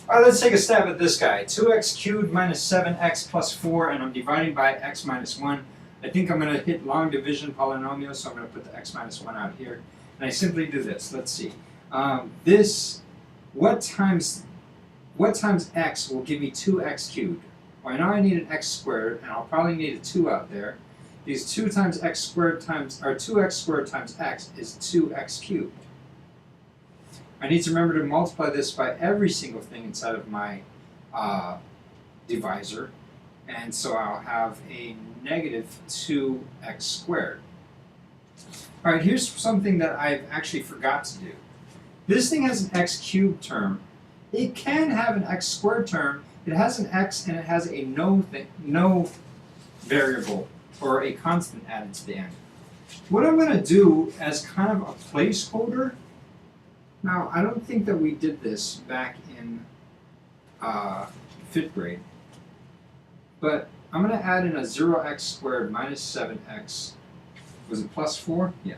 All right, let's take a stab at this guy. 2x cubed minus 7x plus 4, and I'm dividing by x minus 1. I think I'm going to hit long division polynomial, so I'm going to put the x minus 1 out here. And I simply do this. Let's see. What times x will give me 2x cubed? Well, I know I need an x squared, and I'll probably need a 2 out there. Because 2 times x squared times, or 2x squared times x is 2x cubed. I need to remember to multiply this by every single thing inside of my divisor. And so I'll have a negative 2x squared. All right, here's something that I've actually forgot to do. This thing has an x cubed term. It can have an x squared term. It has an x and it has a no variable or a constant added to the end. What I'm going to do as kind of a placeholder. Now, I don't think that we did this back in 5th grade, but I'm going to add in a 0x squared minus 7x. Was it plus 4? Yeah.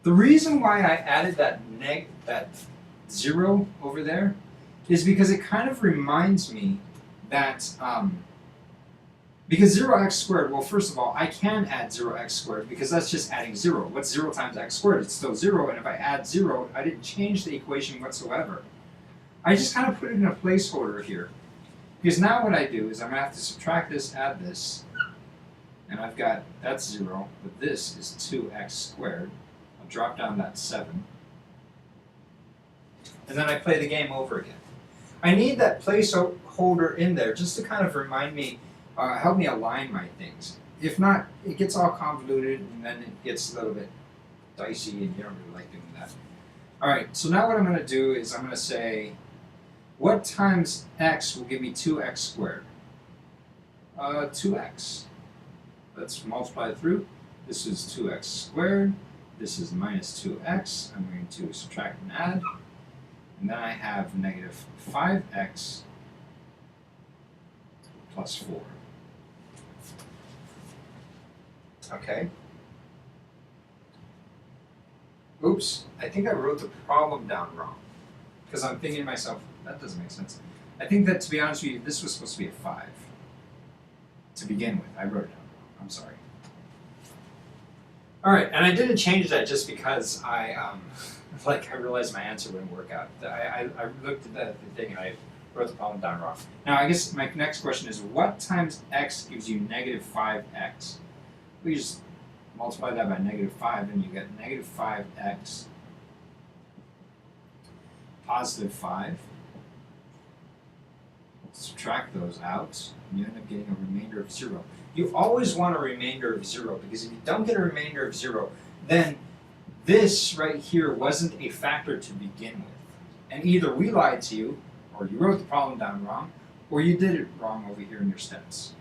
The reason why I added that 0 over there is because it kind of reminds me that, because 0x squared, well, first of all, I can add 0x squared because that's just adding 0. What's 0 times x squared? It's still 0, and if I add 0, I didn't change the equation whatsoever. I just kind of put it in a placeholder here. Because now what I do is I'm going to have to subtract this, add this, and I've got, that's 0, but this is 2x squared. I'll drop down that 7. And then I play the game over again. I need that placeholder in there just to kind of remind me, help me align my things. If not, it gets all convoluted and then it gets a little bit dicey and you don't really like doing that. Alright, so now what I'm going to do is I'm going to say, what times x will give me 2x squared? 2x. Let's multiply it through. This is 2x squared. This is minus 2x. I'm going to subtract and add. And then I have negative 5x plus 4. Okay. Oops, I think I wrote the problem down wrong. Because I'm thinking to myself, that doesn't make sense. I think that, to be honest with you, this was supposed to be a 5. To begin with, I wrote it down wrong. I'm sorry. Alright, and I didn't change that just because I realized my answer wouldn't work out. I looked at the thing and I wrote the problem down wrong. Now, I guess my next question is, what times x gives you negative 5x? We just multiply that by negative 5 and you get negative 5x positive 5. Subtract those out and you end up getting a remainder of 0. You always want a remainder of 0 because if you don't get a remainder of 0, then this right here wasn't a factor to begin with. And either we lied to you, or you wrote the problem down wrong, or you did it wrong over here in your steps.